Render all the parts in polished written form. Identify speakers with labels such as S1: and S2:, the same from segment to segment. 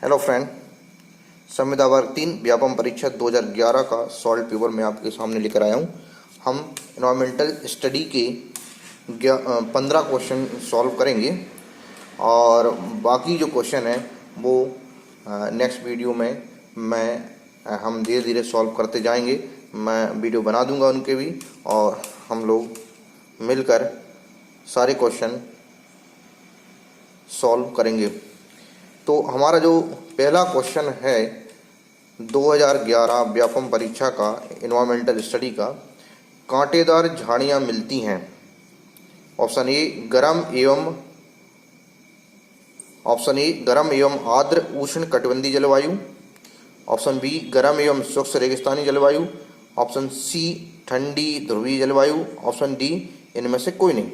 S1: Hello friend, संविदा वर्ग 3 व्यापम परीक्षा 2011 का सॉल्व पेपर मैं आपके सामने लेकर आया हूँ। हम इन्वायरमेंटल स्टडी के 15 क्वेश्चन सॉल्व करेंगे और बाकी जो क्वेश्चन है वो नेक्स्ट वीडियो में हम धीरे धीरे सॉल्व करते जाएंगे। मैं वीडियो बना दूंगा उनके भी और हम लोग मिलकर सारे क्वेश्चन सॉल्व करेंगे। तो हमारा जो पहला क्वेश्चन है 2011 व्यापम परीक्षा का इन्वायरमेंटल स्टडी का, कांटेदार झाड़ियाँ मिलती हैं। ऑप्शन ए गरम एवं आर्द्र उष्ण कटिबंधीय जलवायु, ऑप्शन बी गर्म एवं शुष्क रेगिस्तानी जलवायु, ऑप्शन सी ठंडी ध्रुवीय जलवायु, ऑप्शन डी इनमें से कोई नहीं।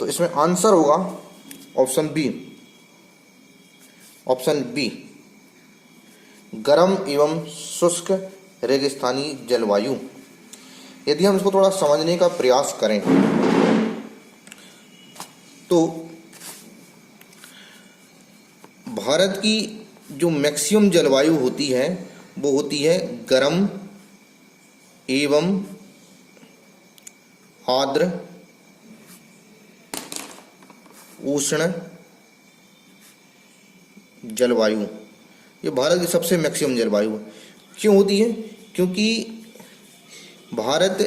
S1: तो इसमें आंसर होगा ऑप्शन बी गर्म एवं शुष्क रेगिस्तानी जलवायु। यदि हम इसको थोड़ा समझने का प्रयास करें तो भारत की जो मैक्सिमम जलवायु होती है वो होती है गर्म एवं आर्द्र उष्ण जलवायु। ये भारत की सबसे मैक्सिमम जलवायु है। क्यों होती है? क्योंकि भारत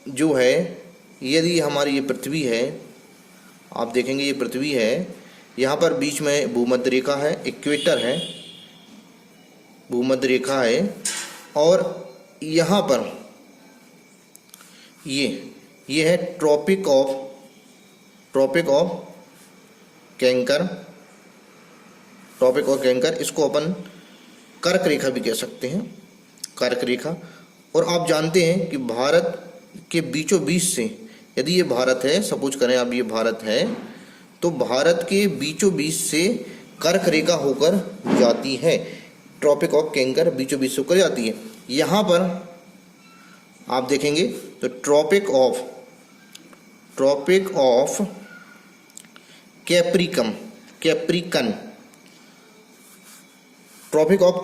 S1: जो है, यदि हमारी ये पृथ्वी है, आप देखेंगे ये पृथ्वी है, यहाँ पर बीच में भूमध्य रेखा है, इक्वेटर है, भूमध्य रेखा है, और यहाँ पर ये है ट्रॉपिक ऑफ कैंकर। इसको अपन कर्क रेखा भी कह सकते हैं, कर्क रेखा। और आप जानते हैं कि भारत के बीचों बीच से, यदि ये भारत है, सपोज करें अब ये भारत है, तो भारत के बीचों बीच से कर्क रेखा होकर जाती है, ट्रॉपिक ऑफ कैंकर बीचों बीच से होकर जाती है। यहाँ पर आप देखेंगे तो ट्रॉपिक ऑफ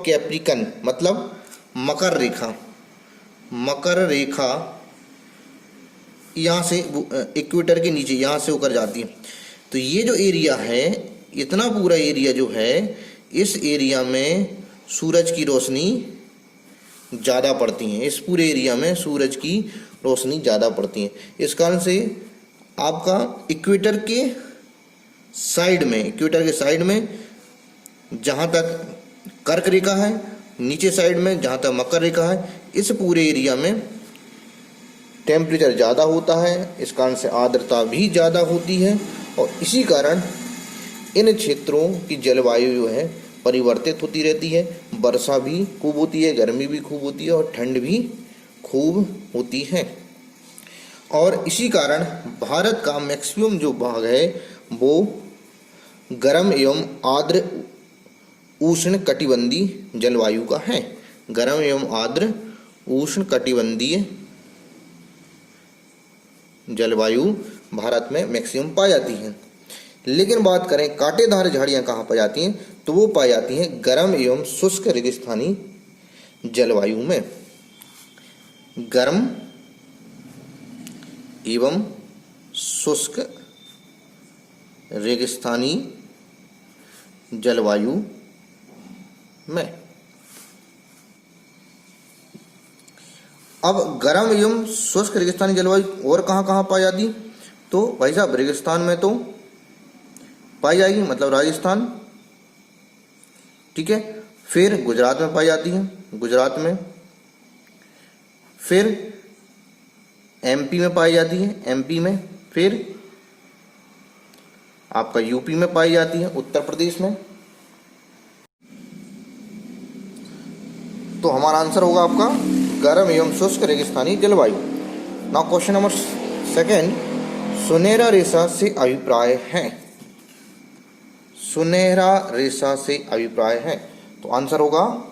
S1: कैप्रिकन मतलब मकर रेखा यहाँ से इक्वेटर के नीचे यहाँ से होकर जाती है। तो ये जो एरिया है, इतना पूरा एरिया जो है, इस एरिया में सूरज की रोशनी ज़्यादा पड़ती है, इस पूरे एरिया में सूरज की रोशनी ज़्यादा पड़ती है। इस कारण से आपका इक्वेटर के साइड में जहाँ तक कर्क रेखा है, नीचे साइड में जहाँ तक मकर रेखा है, इस पूरे एरिया में टेम्परेचर ज़्यादा होता है। इस कारण से आर्द्रता भी ज़्यादा होती है और इसी कारण इन क्षेत्रों की जलवायु जो है परिवर्तित होती रहती है। वर्षा भी खूब होती है, गर्मी भी खूब होती है और ठंड भी खूब होती है। और इसी कारण भारत का मैक्सिमम जो भाग है वो गर्म एवं आर्द्र उष्ण कटिबंधीय जलवायु का है। गर्म एवं आर्द्र उष्ण कटिबंधीय जलवायु भारत में मैक्सिमम पाई जाती है। लेकिन बात करें कांटेदार झाड़ियाँ कहाँ पाई जाती हैं, तो वो पाई जाती हैं गर्म एवं शुष्क रेगिस्तानी जलवायु में। गर्म एवं शुष्क रेगिस्तानी जलवायु में। अब गर्म एवं शुष्क रेगिस्तानी जलवायु और कहाँ कहाँ पाई जाती? तो भाई साहब रेगिस्तान में तो पाई जाएगी, मतलब राजस्थान, ठीक है। फिर गुजरात में पाई जाती है, गुजरात में। फिर एमपी में पाई जाती है, एमपी में। फिर आपका यूपी में पाई जाती है, उत्तर प्रदेश में। तो हमारा आंसर होगा आपका गर्म एवं शुष्क रेगिस्तानी जलवायु। नाउ क्वेश्चन नंबर सेकेंड, सुनहरा रेशा से अभिप्राय है। सुनहरा रेशा से अभिप्राय है, तो आंसर होगा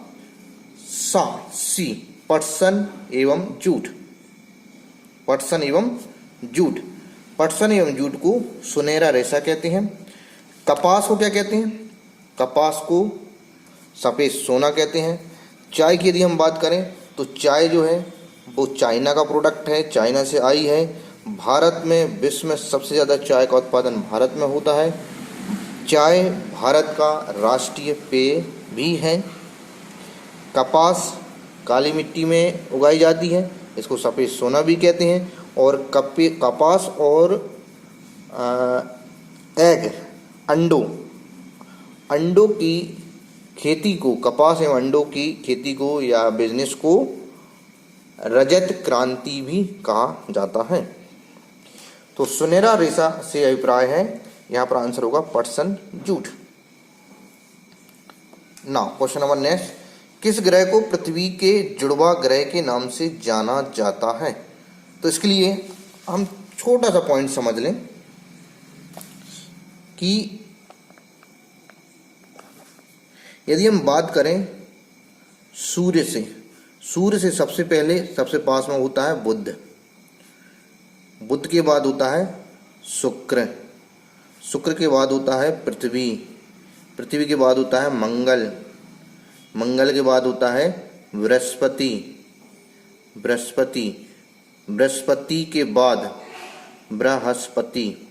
S1: सी पटसन एवं जूट। पटसन एवं जूट को सुनहरा रेशा कहते हैं। कपास को क्या कहते हैं? कपास को सफ़ेद सोना कहते हैं। चाय की यदि हम बात करें तो चाय जो है वो चाइना का प्रोडक्ट है, चाइना से आई है। भारत में विश्व में सबसे ज़्यादा चाय का उत्पादन भारत में होता है। चाय भारत का राष्ट्रीय पेय भी है। कपास काली मिट्टी में उगाई जाती है, इसको सफ़ेद सोना भी कहते हैं। और कपास और एग अंडों की खेती को, कपास एवं अंडों की खेती को या बिजनेस को रजत क्रांति भी कहा जाता है। तो सुनहरा रेशा से अभिप्राय है, यहाँ पर आंसर होगा पटसन jute. Now question number next, किस ग्रह को पृथ्वी के जुड़वा ग्रह के नाम से जाना जाता है? तो इसके लिए हम छोटा सा पॉइंट समझ लें कि यदि हम बात करें सूर्य से सबसे पहले सबसे पास में होता है बुध, बुध के बाद होता है शुक्र, शुक्र के बाद होता है पृथ्वी, पृथ्वी के बाद होता है मंगल, मंगल के बाद होता है बृहस्पति, बृहस्पति के बाद बृहस्पति,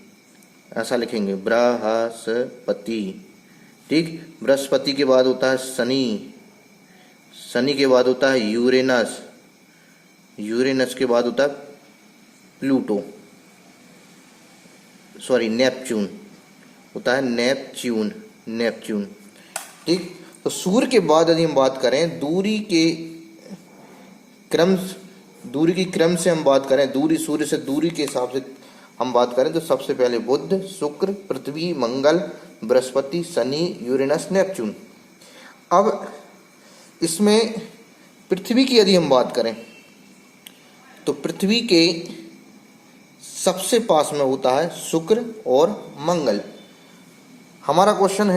S1: ऐसा लिखेंगे बृहस्पति, ठीक। बृहस्पति के बाद होता है शनि, शनि के बाद होता है यूरेनस, यूरेनस के बाद होता है प्लूटो, सॉरी नेपच्यून, होता है नेपच्यून, ठीक। तो सूर्य के बाद यदि हम बात करें दूरी की क्रम से हम बात करें, दूरी सूर्य से दूरी के हिसाब से हम बात करें तो सबसे पहले बुध, शुक्र, पृथ्वी, मंगल, बृहस्पति, शनि, यूरेनस, नेपच्यून। अब इसमें पृथ्वी की यदि हम बात करें तो पृथ्वी के सबसे पास में होता है शुक्र और मंगल। हमारा क्वेश्चन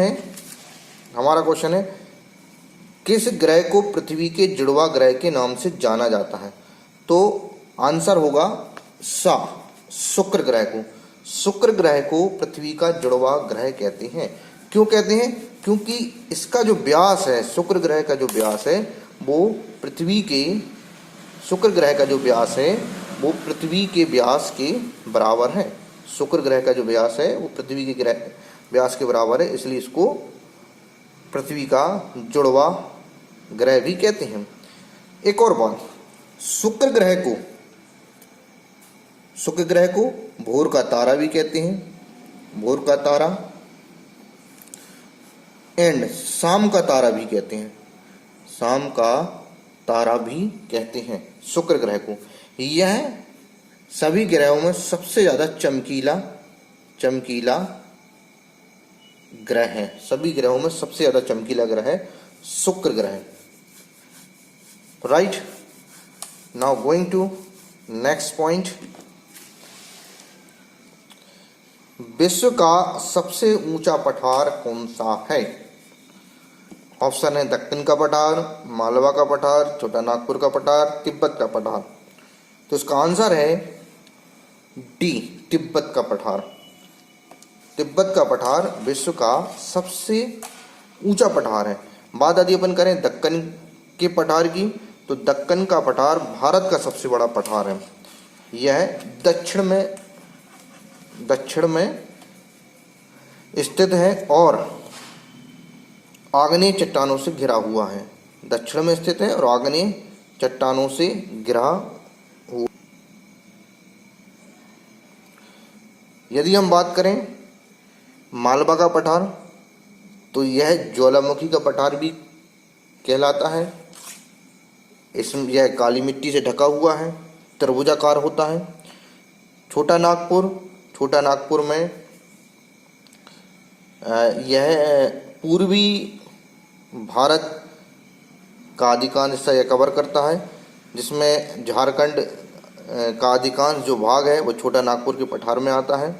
S1: है किस ग्रह को पृथ्वी के जुड़वा ग्रह के नाम से जाना जाता है? तो आंसर होगा शुक्र ग्रह को। शुक्र ग्रह को पृथ्वी का जुड़वा ग्रह कहते हैं। क्यों कहते हैं? क्योंकि इसका जो व्यास है, शुक्र ग्रह का जो व्यास है वो पृथ्वी के, शुक्र ग्रह का जो व्यास है वो पृथ्वी के व्यास के बराबर है। शुक्र ग्रह का जो व्यास है वो पृथ्वी के ग्रह व्यास के बराबर है, इसलिए इसको पृथ्वी का जुड़वा ग्रह भी कहते हैं। एक और बात, शुक्र ग्रह को भोर का तारा भी कहते हैं, भोर का तारा एंड शाम का तारा भी कहते हैं, शाम का तारा भी कहते हैं शुक्र ग्रह को। यह सभी ग्रहों में सबसे ज्यादा चमकीला ग्रह है, सभी ग्रहों में सबसे ज्यादा चमकीला ग्रह है शुक्र ग्रह। Right, now going to next point. विश्व का सबसे ऊंचा पठार कौन सा है? ऑप्शन है दक्कन का पठार, मालवा का पठार, छोटा नागपुर का पठार, तिब्बत का पठार। तो इसका आंसर है डी, तिब्बत का पठार। तिब्बत का पठार विश्व का सबसे ऊंचा पठार है। बात यदि अपन करें दक्कन के पठार की तो दक्कन का पठार भारत का सबसे बड़ा पठार है। यह दक्षिण में स्थित है और आग्नेय चट्टानों से घिरा हुआ है। दक्षिण में स्थित है और आग्नेय चट्टानों से घिरा हुआ। यदि हम बात करें मालवा का पठार तो यह ज्वालामुखी का पठार भी कहलाता है। इसमें यह काली मिट्टी से ढका हुआ है, त्रिभुजाकार होता है। छोटा नागपुर में यह पूर्वी भारत का अधिकांश हिस्सा यह कवर करता है, जिसमें झारखंड का अधिकांश जो भाग है वो छोटा नागपुर के पठार में आता है।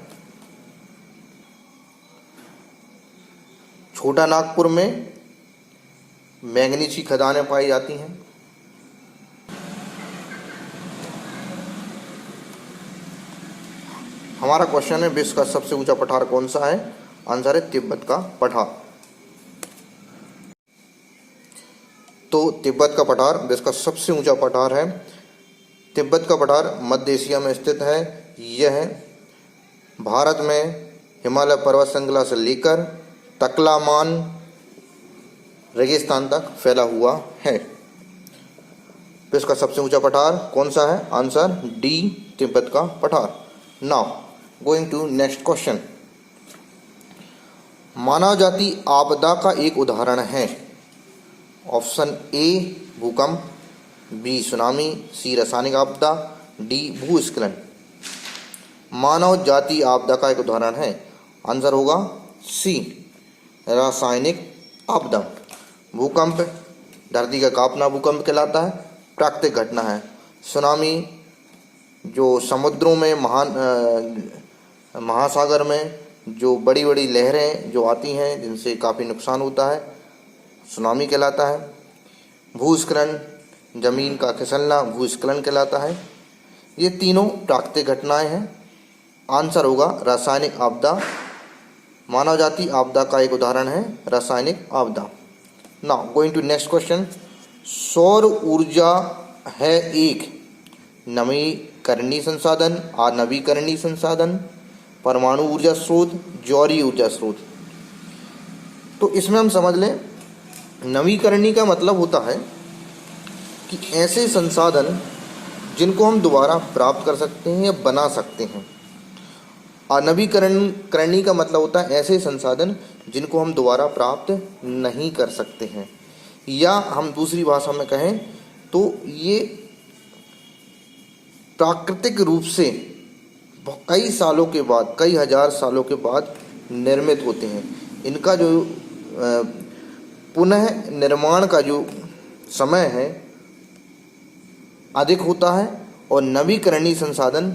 S1: छोटा नागपुर में मैंगनीज की खदानें पाई जाती हैं। हमारा क्वेश्चन है विश्व का सबसे ऊंचा पठार कौन सा है? आंसर है तिब्बत का पठार। तो तिब्बत का पठार विश्व का सबसे ऊंचा पठार है। तिब्बत का पठार मध्य एशिया में स्थित है। यह भारत में हिमालय पर्वत श्रृंखला से लेकर तकलामान रेगिस्तान तक फैला हुआ है। विश्व का सबसे ऊंचा पठार कौन सा है? आंसर डी, तिब्बत का पठार। Now going to next question. मानव जाति आपदा का एक उदाहरण है। ऑप्शन ए भूकंप, बी सुनामी, सी रासायनिक आपदा, डी भूस्खलन। मानव जाति आपदा का एक उदाहरण है, आंसर होगा सी रासायनिक आपदा। भूकंप धरती का कांपना भूकंप कहलाता है, प्राकृतिक घटना है। सुनामी जो समुद्रों में महासागर में जो बड़ी बड़ी लहरें जो आती हैं जिनसे काफ़ी नुकसान होता है, सुनामी कहलाता है। भूस्खलन जमीन का खिसलना भूस्खलन कहलाता है। ये तीनों प्राकृतिक घटनाएं हैं, आंसर होगा रासायनिक आपदा। मानव जाति आपदा का एक उदाहरण है रासायनिक आपदा। Now going to next question. सौर ऊर्जा है एक नवीकरणीय संसाधन, अनवीकरणीय संसाधन, परमाणु ऊर्जा स्रोत, जौहरी ऊर्जा स्रोत। तो इसमें हम समझ लें, नवीकरणीय का मतलब होता है कि ऐसे संसाधन जिनको हम दोबारा प्राप्त कर सकते हैं या बना सकते हैं। अनवीकरणीय का मतलब होता है ऐसे संसाधन जिनको हम दोबारा प्राप्त नहीं कर सकते हैं, या हम दूसरी भाषा में कहें तो ये प्राकृतिक रूप से कई सालों के बाद, कई हजार सालों के बाद निर्मित होते हैं। इनका जो पुनः निर्माण का जो समय है अधिक होता है, और नवीकरणीय संसाधन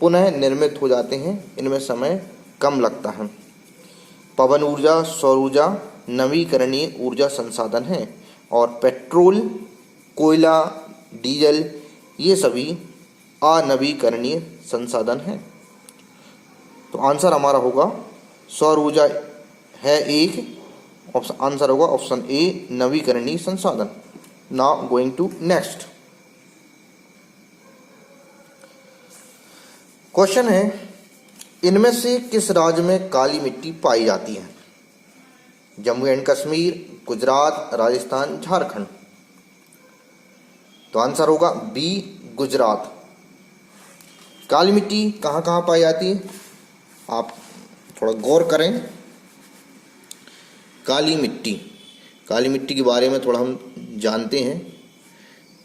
S1: पुनः निर्मित हो जाते हैं, इनमें समय कम लगता है। पवन ऊर्जा, सौर ऊर्जा नवीकरणीय ऊर्जा संसाधन हैं, और पेट्रोल, कोयला, डीजल ये सभी अनवीकरणीय संसाधन हैं। तो आंसर हमारा होगा सौर ऊर्जा है एक, आंसर होगा ऑप्शन ए नवीकरणीय संसाधन। Now going to next question है, इनमें से किस राज्य में काली मिट्टी पाई जाती है? जम्मू एंड कश्मीर, गुजरात, राजस्थान, झारखंड। तो आंसर होगा बी गुजरात। काली मिट्टी कहाँ कहाँ पाई जाती है, आप थोड़ा गौर करें। काली मिट्टी के बारे में थोड़ा हम जानते हैं।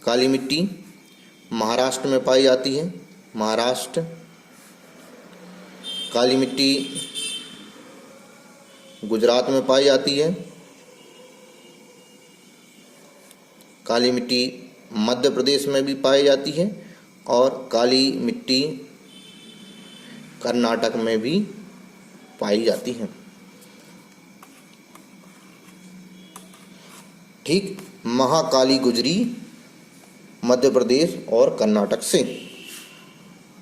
S1: काली मिट्टी महाराष्ट्र में पाई जाती है, महाराष्ट्र। काली मिट्टी गुजरात में पाई जाती है। काली मिट्टी मध्य प्रदेश में भी पाई जाती है, और काली मिट्टी कर्नाटक में भी पाई जाती है। ठीक, महाकाली गुजरी मध्य प्रदेश और कर्नाटक से।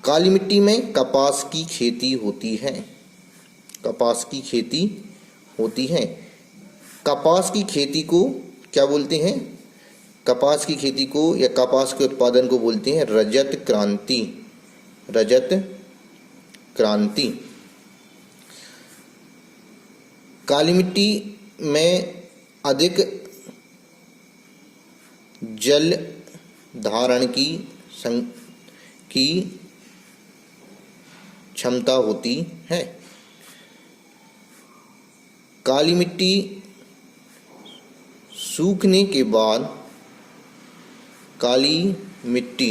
S1: काली मिट्टी में कपास की खेती होती है, कपास की खेती होती है। कपास की खेती को क्या बोलते हैं? कपास की खेती को या कपास के उत्पादन को बोलते हैं रजत क्रांति, रजत क्रांति। काली मिट्टी में अधिक जल धारण की क्षमता होती है। काली मिट्टी सूखने के बाद, काली मिट्टी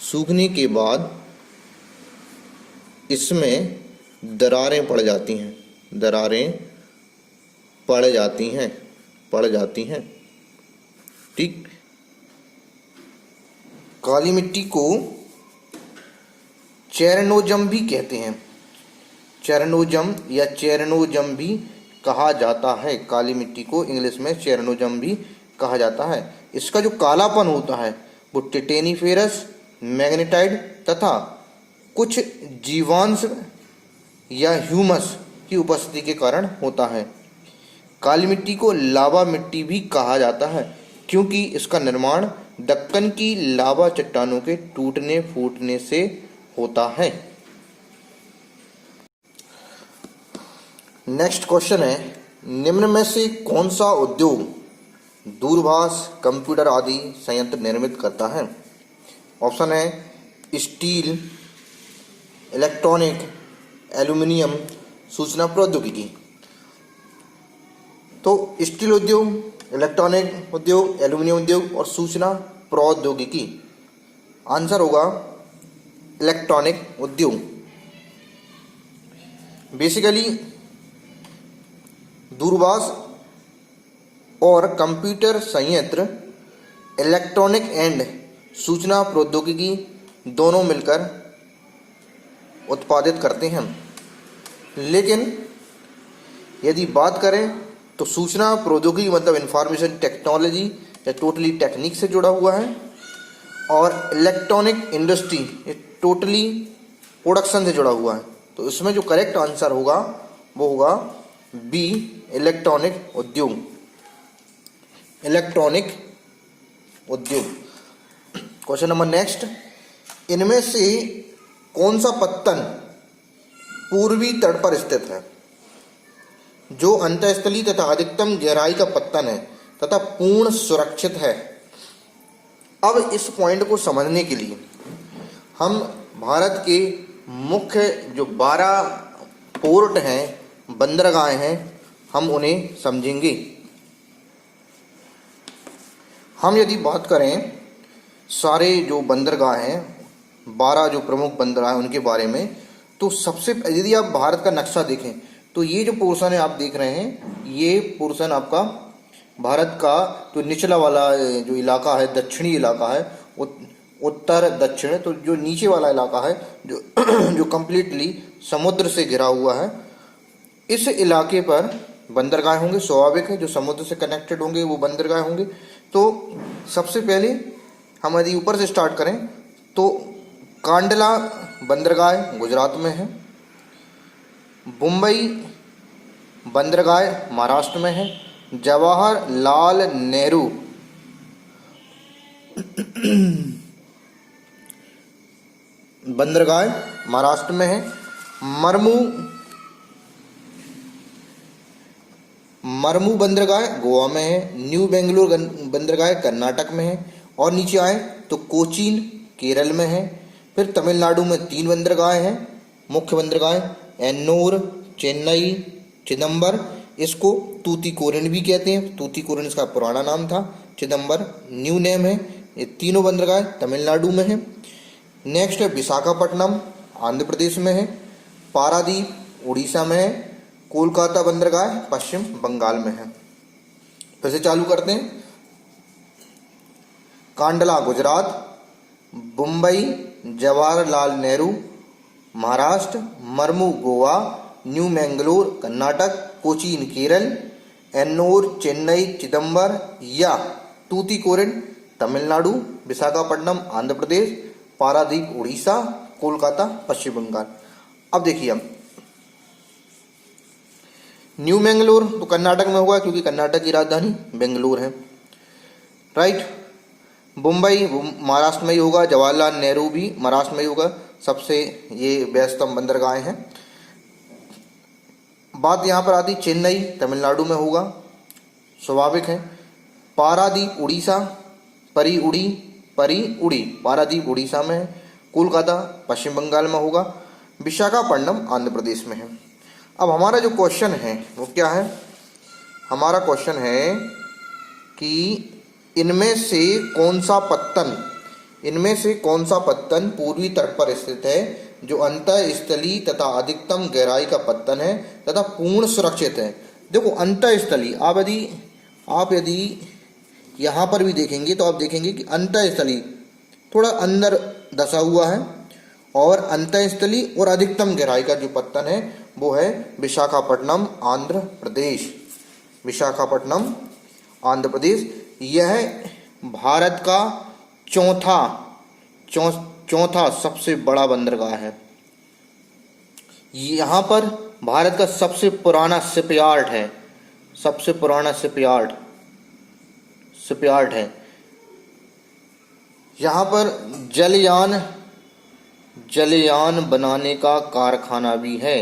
S1: सूखने के बाद इसमें दरारें पड़ जाती हैं, दरारें पड़ जाती हैं। ठीक, काली मिट्टी को चेरनोजम भी कहते हैं, चेरनोजम या चेरनोजम भी कहा जाता है। काली मिट्टी को इंग्लिश में चेरनोजम भी कहा जाता है। इसका जो कालापन होता है वो टिटेनीफेरस, मैग्नेटाइट तथा कुछ जीवांश या ह्यूमस की उपस्थिति के कारण होता है। काली मिट्टी को लावा मिट्टी भी कहा जाता है क्योंकि इसका निर्माण दक्कन की लावा चट्टानों के टूटने फूटने से होता है। नेक्स्ट क्वेश्चन है, निम्न में से कौन सा उद्योग दूरभाष, कंप्यूटर आदि संयंत्र निर्मित करता है? ऑप्शन है स्टील, इलेक्ट्रॉनिक, एल्यूमिनियम, सूचना प्रौद्योगिकी। तो स्टील उद्योग, इलेक्ट्रॉनिक उद्योग, एल्यूमिनियम उद्योग और सूचना प्रौद्योगिकी। आंसर होगा इलेक्ट्रॉनिक उद्योग। बेसिकली दूरभाष और कंप्यूटर संयंत्र इलेक्ट्रॉनिक एंड सूचना प्रौद्योगिकी दोनों मिलकर उत्पादित करते हैं। लेकिन यदि बात करें तो सूचना प्रौद्योगिकी मतलब इंफॉर्मेशन टेक्नोलॉजी या टोटली टेक्निक से जुड़ा हुआ है, और इलेक्ट्रॉनिक इंडस्ट्री ये टोटली प्रोडक्शन से जुड़ा हुआ है। तो इसमें जो करेक्ट आंसर होगा वो होगा बी, इलेक्ट्रॉनिक उद्योग। इलेक्ट्रॉनिक उद्योग। क्वेश्चन नंबर नेक्स्ट, इनमें से कौन सा पत्तन पूर्वी तट पर स्थित है? जो अंतःस्थलीय तथा अधिकतम गहराई का पत्तन है तथा पूर्ण सुरक्षित है। अब इस पॉइंट को समझने के लिए हम भारत के मुख्य जो 12 पोर्ट हैं, बंदरगाहें हैं, हम उन्हें समझेंगे। हम यदि बात करें सारे जो बंदरगाह हैं, 12 जो प्रमुख बंदरगाह हैं उनके बारे में, तो सबसे यदि आप भारत का नक्शा देखें तो ये जो पोर्शन है आप देख रहे हैं, ये पोर्शन आपका भारत का जो निचला वाला जो इलाका है, दक्षिणी इलाका है, उत्तर दक्षिण, तो जो नीचे वाला इलाका है जो कंप्लीटली समुद्र से घिरा हुआ है, इस इलाके पर बंदरगाह होंगे। स्वाभाविक है, जो समुद्र से कनेक्टेड होंगे वो बंदरगाह होंगे। तो सबसे पहले हम यदि ऊपर से स्टार्ट करें तो कांडला बंदरगाह गुजरात में है, मुंबई बंदरगाह महाराष्ट्र में है, जवाहरलाल नेहरू बंदरगाह महाराष्ट्र में है, मरमू बंदरगाह गोवा में है, न्यू बेंगलुरु बंदरगाह कर्नाटक में है, और नीचे आए तो कोचीन केरल में है। फिर तमिलनाडु में 3 बंदरगाह हैं, मुख्य बंदरगाह एन्नूर, चेन्नई, चिदम्बर, इसको तूतीकोरिन भी कहते हैं। तूतीकोरिन इसका पुराना नाम था, चिदम्बर न्यू नेम है। ये तीनों बंदरगाह तमिलनाडु में है। नेक्स्ट है विशाखापट्टनम आंध्र प्रदेश में है, पारादीप उड़ीसा में है, कोलकाता बंदरगाह पश्चिम बंगाल में है। फिर से चालू करते हैं। कांडला गुजरात, मुंबई जवाहरलाल नेहरू महाराष्ट्र, मरमू गोवा, न्यू मैंगलोर कर्नाटक, कोचीन केरल, एन्नूर चेन्नई चिदम्बर या तूतीकोरिन तमिलनाडु, विशाखापट्टनम आंध्र प्रदेश, पारादीप उड़ीसा, कोलकाता पश्चिम बंगाल। अब देखिए, हम न्यू मैंगलोर तो कर्नाटक में होगा क्योंकि कर्नाटक की राजधानी बेंगलुरु है, राइट। मुंबई महाराष्ट्र में ही होगा, जवाहरलाल नेहरू भी महाराष्ट्र में ही होगा, सबसे ये व्यस्तम बंदरगाह हैं। बात यहाँ पर आती चेन्नई तमिलनाडु में होगा, स्वाभाविक है। पारादीप उड़ीसा, परी उड़ी पारादीप उड़ीसा में है, कोलकाता पश्चिम बंगाल में होगा, विशाखापट्टनम आंध्र प्रदेश में है। अब हमारा जो क्वेश्चन है वो क्या है? हमारा क्वेश्चन है कि इनमें से कौन सा पत्तन पूर्वी तट पर स्थित है जो अंतःस्थलीय तथा अधिकतम गहराई का पत्तन है तथा पूर्ण सुरक्षित है। देखो अंतःस्थलीय, आप यदि यहाँ पर भी देखेंगे तो आप देखेंगे कि अंतःस्थलीय थोड़ा अंदर धसा हुआ है, और अंतःस्थलीय और अधिकतम गहराई का जो पत्तन है वो है विशाखापट्टनम आंध्र प्रदेश। विशाखापट्टनम आंध्र प्रदेश यह भारत का चौथा सबसे बड़ा बंदरगाह है। यहाँ पर भारत का सबसे पुराना शिपयार्ड है, सबसे पुराना शिपयार्ड है। यहाँ पर जलयान बनाने का कारखाना भी है।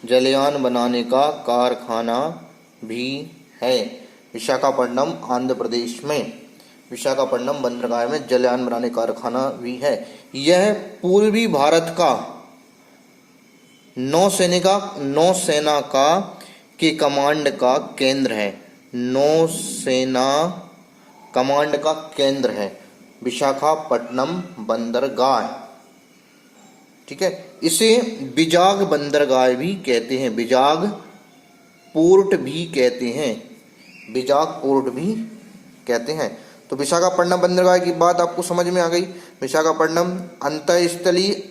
S1: जलयान बनाने का कारखाना भी है विशाखापट्टनम आंध्र प्रदेश में। विशाखापट्टनम बंदरगाह में जलयान बनाने का कारखाना भी है। यह पूर्वी भारत का नौसेना का के कमांड का केंद्र है। नौसेना कमांड का केंद्र है विशाखापट्टनम बंदरगाह। ठीक है, इसे विजाग बंदरगाह भी कहते हैं, विजाग पोर्ट भी कहते हैं, विजाग पोर्ट भी कहते हैं। तो विशाखापट्टनम बंदरगाह की बात आपको समझ में आ गई। विशाखापट्टनम अंतःस्थलीय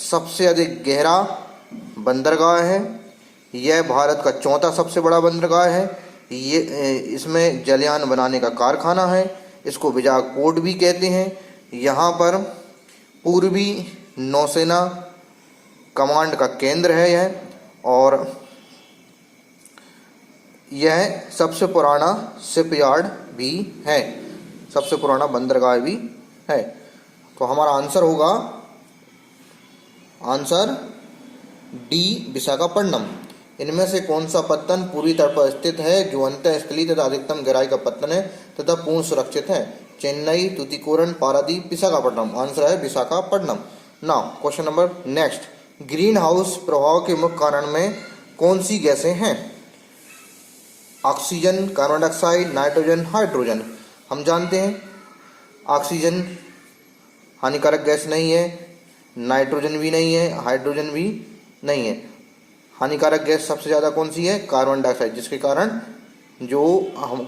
S1: सबसे अधिक गहरा बंदरगाह है। यह भारत का चौथा सबसे बड़ा बंदरगाह है। ये इसमें जलयान बनाने का कारखाना है। इसको विजाग पोर्ट भी कहते हैं। यहाँ पर पूर्वी नौसेना कमांड का केंद्र है यह, और यह सबसे पुराना शिपयार्ड भी है, सबसे पुराना बंदरगाह भी है। तो हमारा आंसर होगा आंसर डी विशाखापट्टनम। इनमें से कौन सा पत्तन पूर्वी तट पर स्थित है जो अंतःस्थलीय तथा अधिकतम गहराई का पत्तन है तथा पूर्ण सुरक्षित है? चेन्नई, तूतीकोरन, पारादीप, विशाखापट्टनम। आंसर है Visakhapatnam. Now question number next, green house प्रभाव के मुख्य कारण में कौन सी गैसें हैं? Oxygen, carbon dioxide, nitrogen, hydrogen. हम जानते हैं ऑक्सीजन हानिकारक गैस नहीं है, नाइट्रोजन भी नहीं है, हाइड्रोजन भी नहीं है। हानिकारक गैस सबसे ज़्यादा कौन सी है? कार्बन डाइऑक्साइड, जिसके कारण जो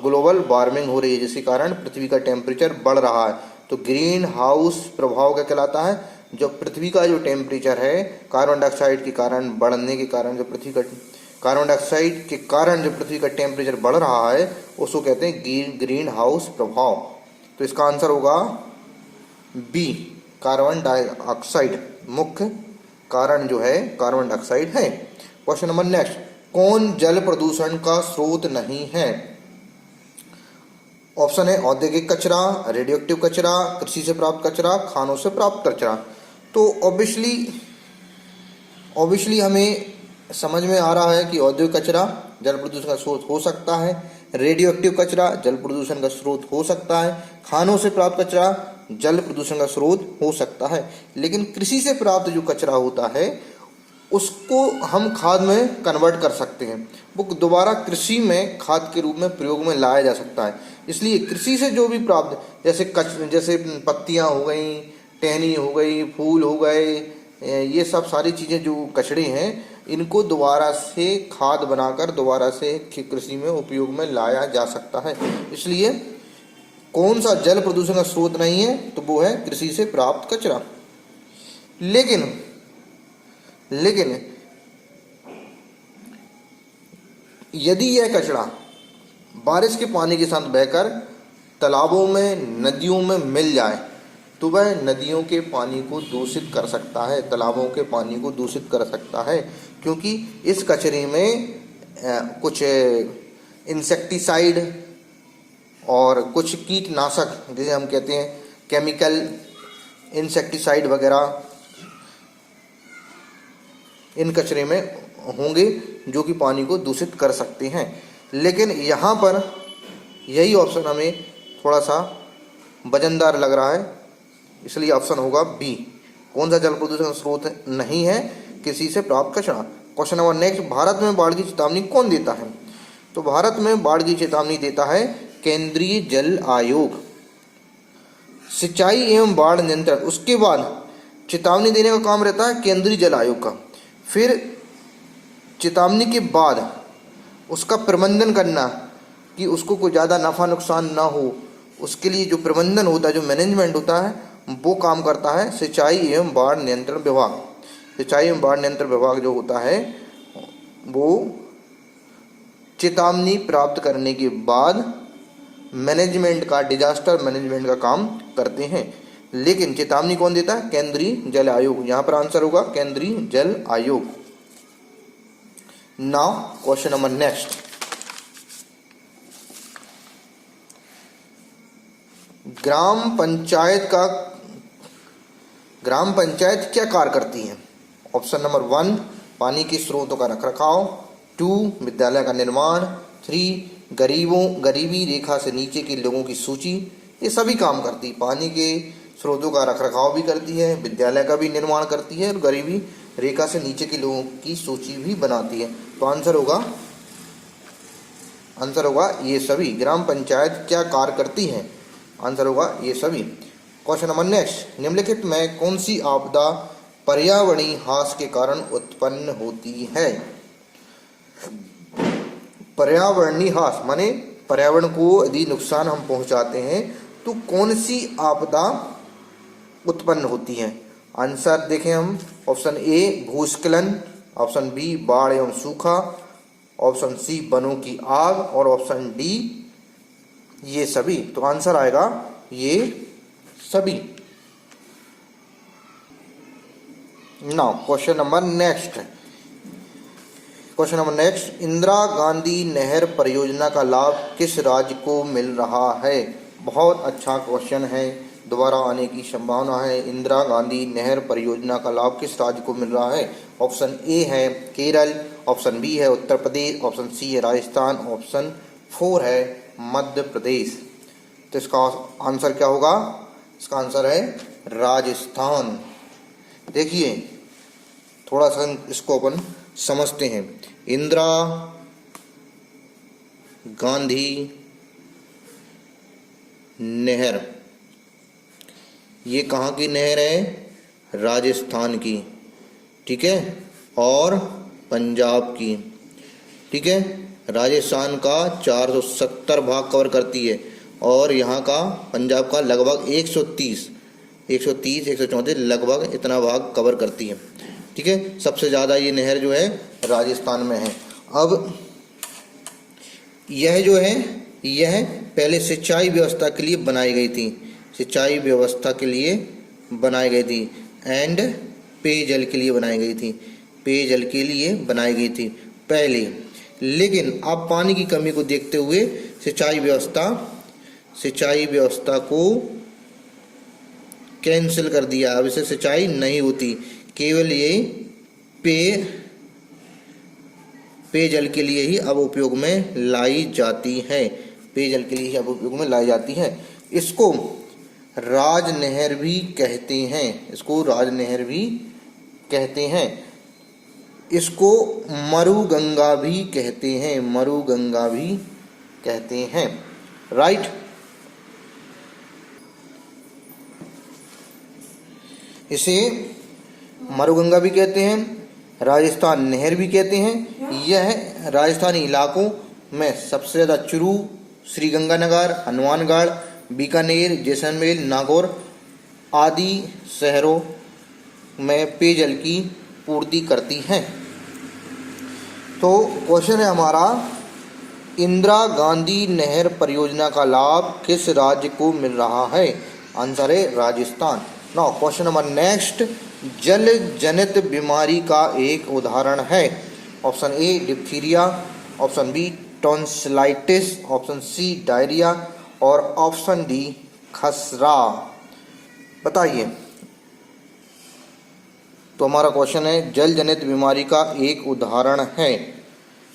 S1: ग्लोबल वार्मिंग हो रही है, जिसके कारण पृथ्वी का टेम्परेचर बढ़ रहा है। तो ग्रीन हाउस प्रभाव क्या कहलाता है? जो पृथ्वी का जो टेम्परेचर है कार्बन डाइऑक्साइड के कारण बढ़ने के कारण, जो पृथ्वी का कार्बन डाइऑक्साइड के कारण जो पृथ्वी का टेम्परेचर बढ़ रहा है, उसको कहते हैं ग्रीन हाउस प्रभाव। तो इसका आंसर होगा बी, कार्बन डाइऑक्साइड। मुख्य कारण जो है कार्बन डाइऑक्साइड है। क्वेश्चन नंबर नेक्स्ट, कौन जल प्रदूषण का स्रोत नहीं है? ऑप्शन है औद्योगिक कचरा, रेडियोएक्टिव कचरा, कृषि से प्राप्त कचरा, खानों से प्राप्त कचरा। तो ऑब्वियसली हमें समझ में आ रहा है कि औद्योगिक कचरा जल प्रदूषण का स्रोत हो सकता है, रेडियोएक्टिव कचरा जल प्रदूषण का स्रोत हो सकता है, खानों से प्राप्त कचरा जल प्रदूषण का स्रोत हो सकता है। लेकिन कृषि से प्राप्त जो कचरा होता है उसको हम खाद में कन्वर्ट कर सकते हैं, वो दोबारा कृषि में खाद के रूप में प्रयोग में लाया जा सकता है। इसलिए कृषि से जो भी प्राप्त जैसे पत्तियां हो गई, टहनी हो गई, फूल हो गए, ये सब सारी चीज़ें जो कचड़े हैं, इनको दोबारा से खाद बनाकर दोबारा से कृषि में उपयोग में लाया जा सकता है। इसलिए कौन सा जल प्रदूषण का स्रोत नहीं है? तो वो है कृषि से प्राप्त कचरा। लेकिन यदि यह कचरा बारिश के पानी के साथ बहकर तालाबों में, नदियों में मिल जाए तो वह नदियों के पानी को दूषित कर सकता है, तालाबों के पानी को दूषित कर सकता है, क्योंकि इस कचरे में कुछ इंसेक्टिसाइड और कुछ कीटनाशक, जिसे हम कहते हैं केमिकल इंसेक्टिसाइड वगैरह, इन कचरे में होंगे जो कि पानी को दूषित कर सकते हैं। लेकिन यहाँ पर यही ऑप्शन हमें थोड़ा सा वजनदार लग रहा है, इसलिए ऑप्शन होगा बी। कौन सा जल प्रदूषण स्रोत नहीं है? कृषि से प्राप्त कचरा। क्वेश्चन नंबर नेक्स्ट, भारत में बाढ़ की चेतावनी कौन देता है? तो भारत में बाढ़ की चेतावनी देता है केंद्रीय जल आयोग। सिंचाई एवं बाढ़ नियंत्रण, उसके बाद चेतावनी देने का काम रहता है केंद्रीय जल आयोग का। फिर चेतावनी के बाद उसका प्रबंधन करना कि उसको कोई ज़्यादा नफ़ा नुकसान ना हो, उसके लिए जो प्रबंधन होता है, जो मैनेजमेंट होता है, वो काम करता है सिंचाई एवं बाढ़ नियंत्रण विभाग। सिंचाई एवं बाढ़ नियंत्रण विभाग जो होता है वो चेतावनी प्राप्त करने के बाद मैनेजमेंट का, डिजास्टर मैनेजमेंट का काम करते हैं। लेकिन चेतावनी कौन देता है? केंद्रीय जल आयोग। यहाँ पर आंसर होगा केंद्रीय जल आयोग। नाउ क्वेश्चन नंबर नेक्स्ट, ग्राम पंचायत क्या कार्य करती है? ऑप्शन नंबर 1 पानी के स्रोतों का रखरखाव, 2 विद्यालय का निर्माण, 3 गरीबी रेखा से नीचे के लोगों की सूची। ये सभी काम करती है, पानी के स्रोतों का रखरखाव भी करती है, विद्यालय का भी निर्माण करती है और गरीबी रेखा से नीचे के लोगों की सूची भी बनाती है। तो आंसर होगा ये सभी। ग्राम पंचायत क्या कार्य करती है? आंसर होगा ये सभी। क्वेश्चन नंबर नेक्स्ट, निम्नलिखित में कौन सी आपदा पर्यावरणीय ह्रास के कारण उत्पन्न होती है? पर्यावरणीय ह्रास माने पर्यावरण को यदि नुकसान हम पहुंचाते हैं तो कौन सी आपदा उत्पन्न होती है? आंसर देखें हम। ऑप्शन ए भूस्खलन, ऑप्शन बी बाढ़ एवं सूखा, ऑप्शन सी वनों की आग और ऑप्शन डी ये सभी। तो आंसर आएगा ये सभी। Now question number next, Indira Gandhi नहर परियोजना का लाभ किस राज्य को मिल रहा है? बहुत अच्छा क्वेश्चन है, दोबारा आने की संभावना है। इंदिरा गांधी नहर परियोजना का लाभ किस राज्य को मिल रहा है? ऑप्शन ए है केरल, ऑप्शन बी है उत्तर प्रदेश, ऑप्शन सी है राजस्थान, ऑप्शन 4 है मध्य प्रदेश। तो इसका आंसर क्या होगा? इसका आंसर है राजस्थान। देखिए थोड़ा सा इसको अपन समझते हैं। इंदिरा गांधी नहर, ये कहाँ की नहर है? राजस्थान की, ठीक है, और पंजाब की, ठीक है। राजस्थान का 470 भाग कवर करती है और यहाँ का पंजाब का लगभग 130 134 लगभग इतना भाग कवर करती है, ठीक है। सबसे ज़्यादा ये नहर जो है राजस्थान में है। अब यह जो है यह पहले सिंचाई व्यवस्था के लिए बनाई गई थी, सिंचाई व्यवस्था के लिए बनाई गई थी एंड पेयजल के लिए बनाई गई थी, पेयजल के लिए बनाई गई थी पहले। लेकिन अब पानी की कमी को देखते हुए सिंचाई व्यवस्था को कैंसिल कर दिया। अब इसे सिंचाई नहीं होती, केवल ये पेयजल के लिए ही अब उपयोग में लाई जाती है, पेयजल के लिए ही अब उपयोग में लाई जाती है। इसको राजनहर भी कहते हैं, इसको राजनहर भी कहते हैं, इसको मरुगंगा भी कहते हैं, मरुगंगा भी कहते हैं, राइट। इसे मरुगंगा भी कहते हैं, राजस्थान नहर भी कहते हैं। यह राजस्थानी इलाकों में सबसे ज़्यादा चुरू, श्रीगंगानगर, हनुमानगढ़, बीकानेर, जैसलमेर, नागौर आदि शहरों में पेयजल की पूर्ति करती हैं। तो क्वेश्चन है हमारा, इंदिरा गांधी नहर परियोजना का लाभ किस राज्य को मिल रहा है? आंसर है Rajasthan. Now question number next, जल जनित बीमारी का एक उदाहरण है। Option A diphtheria, option B tonsillitis, option C diarrhoea और ऑप्शन डी खसरा। बताइए। तो हमारा क्वेश्चन है जल जनित बीमारी का एक उदाहरण है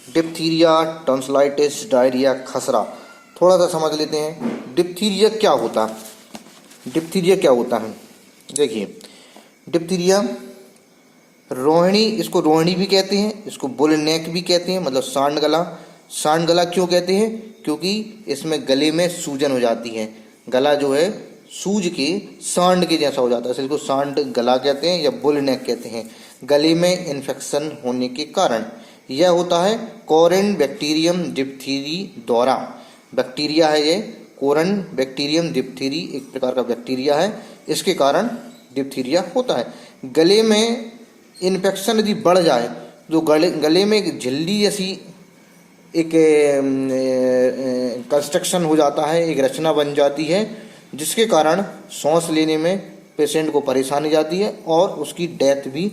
S1: डिप्थीरिया, टॉन्सिलाइटिस, डायरिया, खसरा। थोड़ा सा समझ लेते हैं डिप्थीरिया क्या होता है। डिप्थीरिया क्या होता है? देखिए डिप्थीरिया रोहिणी, इसको रोहिणी भी कहते हैं, इसको बुल नेक भी कहते हैं, मतलब सांड गला। सांड गला क्यों कहते हैं? क्योंकि इसमें गले में सूजन हो जाती है, गला जो है सूज के सांड के जैसा हो जाता है, इसको सांड गला कहते हैं या बुल नेक कहते हैं। गले में इन्फेक्शन होने के कारण यह होता है कोरिन बैक्टीरियम डिप्थीरी द्वारा। बैक्टीरिया है ये, कोरन बैक्टीरियम डिप्थीरी एक प्रकार का बैक्टीरिया है, इसके कारण डिप्थीरिया होता है। गले में इन्फेक्शन यदि बढ़ जाए तो गले में एक झिल्ली जैसी एक कंस्ट्रक्शन हो जाता है, एक रचना बन जाती है, जिसके कारण सांस लेने में पेशेंट को परेशानी जाती है और उसकी डेथ भी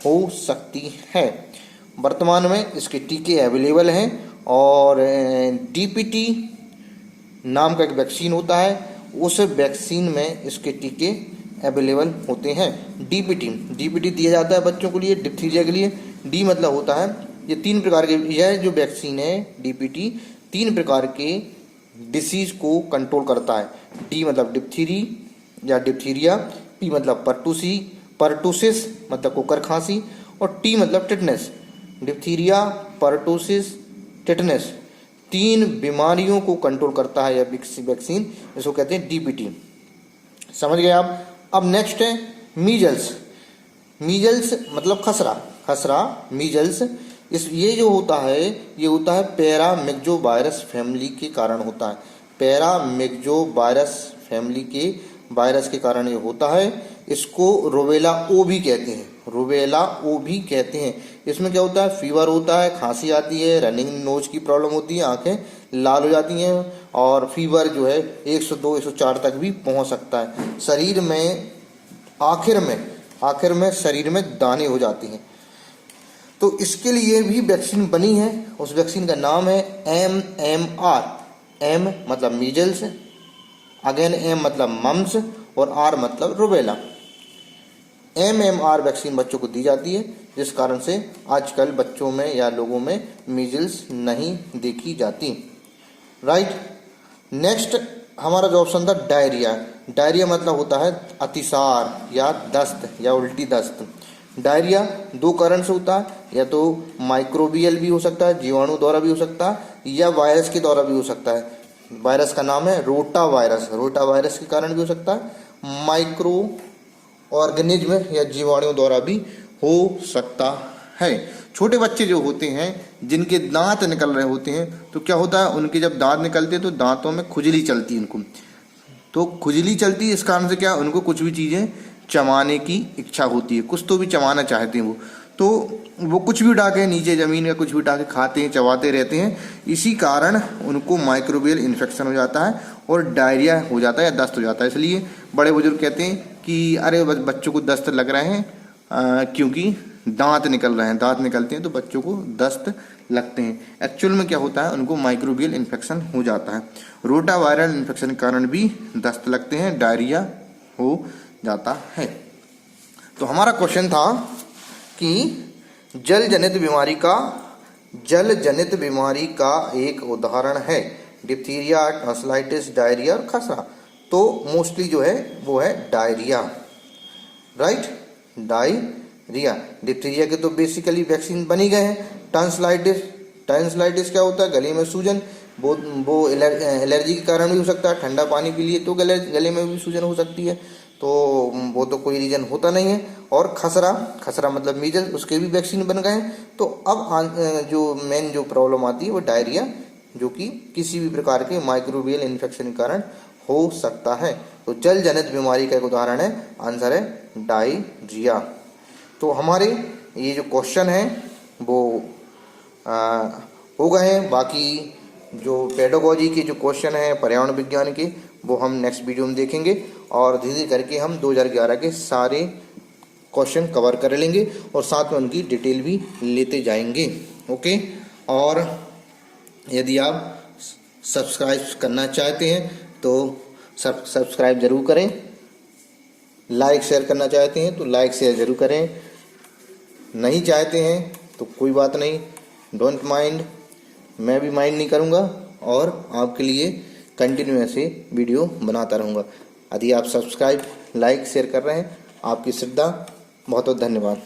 S1: हो सकती है। वर्तमान में इसके टीके अवेलेबल हैं और डीपीटी नाम का एक वैक्सीन होता है, उस वैक्सीन में इसके टीके अवेलेबल होते हैं। डीपीटी, डीपीटी दिया जाता है बच्चों के लिए डिप्थीरिया के लिए। डी मतलब होता है ये 3 प्रकार के, यह जो वैक्सीन है डीपीटी 3 प्रकार के डिसीज को कंट्रोल करता है। डी मतलब डिप्थीरी या डिप्थीरिया, पी मतलब परटूसिस मतलब कुकर खांसी, और टी मतलब टिटनेस। डिप्थीरिया, परटूसिस, टिटनेस 3 बीमारियों को कंट्रोल करता है यह वैक्सीन, इसको कहते हैं डीपीटी। समझ गए आप। अब नेक्स्ट है मीजल्स। मीजल्स मतलब खसरा मीजल्स। ये जो होता है ये होता है पैरामिक्सोवायरस फैमिली के कारण होता है। पैरामिक्सोवायरस फैमिली के वायरस के कारण ये होता है। इसको रूबेला ओ भी कहते हैं, रूबेला ओ भी कहते हैं। इसमें क्या होता है, फीवर होता है, खांसी आती है, रनिंग नोज की प्रॉब्लम होती है, आंखें लाल हो जाती हैं, और फीवर जो है 102 104 तक भी पहुंच सकता है। शरीर में आखिर में शरीर में दाने हो जाते हैं। तो इसके लिए भी वैक्सीन बनी है। उस वैक्सीन का नाम है MMR। M मतलब मीजल्स, अगेन M मतलब मम्स, और R मतलब रूबेला। MMR वैक्सीन बच्चों को दी जाती है, जिस कारण से आजकल बच्चों में या लोगों में मीजल्स नहीं देखी जाती। राइट। नेक्स्ट हमारा जो ऑप्शन था डायरिया। डायरिया मतलब होता है अतिसार या दस्त या उल्टी दस्त। डायरिया 2 कारण से होता है, या तो माइक्रोबियल भी हो सकता है, जीवाणु द्वारा भी हो सकता है, या वायरस के द्वारा भी हो सकता है। वायरस का नाम है रोटा वायरस के कारण भी हो सकता है, माइक्रो ऑर्गेनिज्म या जीवाणुओं द्वारा भी हो सकता है। छोटे बच्चे जो होते हैं जिनके दांत निकल रहे होते हैं, तो क्या होता है, उनके जब दांत निकलते हैं तो दांतों में खुजली चलती है उनको। तो खुजली चलती है, इस कारण से क्या उनको कुछ भी चीज़ें चबाने की इच्छा होती है, कुछ तो भी चबाना चाहते हैं वो कुछ भी उठा के नीचे ज़मीन या कुछ भी उठा के खाते हैं, चबाते रहते हैं। इसी कारण उनको माइक्रोबियल इन्फेक्शन हो जाता है और डायरिया हो जाता है या दस्त हो जाता है। इसलिए बड़े बुजुर्ग कहते हैं कि अरे बच्चों को दस्त लग रहे हैं, क्योंकि दांत निकल रहे हैं, दांत निकलते हैं तो बच्चों को दस्त लगते हैं। एक्चुअल में क्या होता है, उनको माइक्रोबियल इन्फेक्शन हो जाता है। रोटा वायरल इन्फेक्शन के कारण भी दस्त लगते हैं, डायरिया हो जाता है। तो हमारा क्वेश्चन था कि जल जनित बीमारी का एक उदाहरण है डिप्थीरिया, टॉन्सिलाइटिस, डायरिया और खसरा। तो मोस्टली जो है वो है डायरिया। Right, diarrhoea. डिप्थीरिया के तो बेसिकली वैक्सीन बनी गए हैं। टॉन्सिलाइटिस क्या होता है, गले में सूजन, वो एलर्जी के कारण भी हो सकता है। ठंडा पानी पी लिए तो गले में भी सूजन हो सकती है, तो वो तो कोई रीजन होता नहीं है। और खसरा मतलब मीजल्स, उसके भी वैक्सीन बन गए हैं। तो अब जो मेन जो प्रॉब्लम आती है वो डायरिया, जो कि किसी भी प्रकार के माइक्रोबियल इन्फेक्शन के कारण हो सकता है। तो जल जनित बीमारी का एक उदाहरण है, आंसर है डायरिया। तो हमारे ये जो क्वेश्चन है वो हो गए हैं। बाकी जो पेडागोजी के जो क्वेश्चन हैं पर्यावरण विज्ञान के, वो हम नेक्स्ट वीडियो में देखेंगे, और धीरे धीरे करके हम 2011 के सारे क्वेश्चन कवर कर लेंगे और साथ में उनकी डिटेल भी लेते जाएंगे। ओके। और यदि आप सब्सक्राइब करना चाहते हैं तो सब्सक्राइब जरूर करें, लाइक शेयर करना चाहते हैं तो लाइक शेयर जरूर करें, नहीं चाहते हैं तो कोई बात नहीं, डोंट माइंड, मैं भी माइंड नहीं करूँगा और आपके लिए कंटिन्यू ऐसे वीडियो बनाता रहूँगा। यदि आप सब्सक्राइब लाइक शेयर कर रहे हैं, आपकी श्रद्धा, बहुत बहुत धन्यवाद।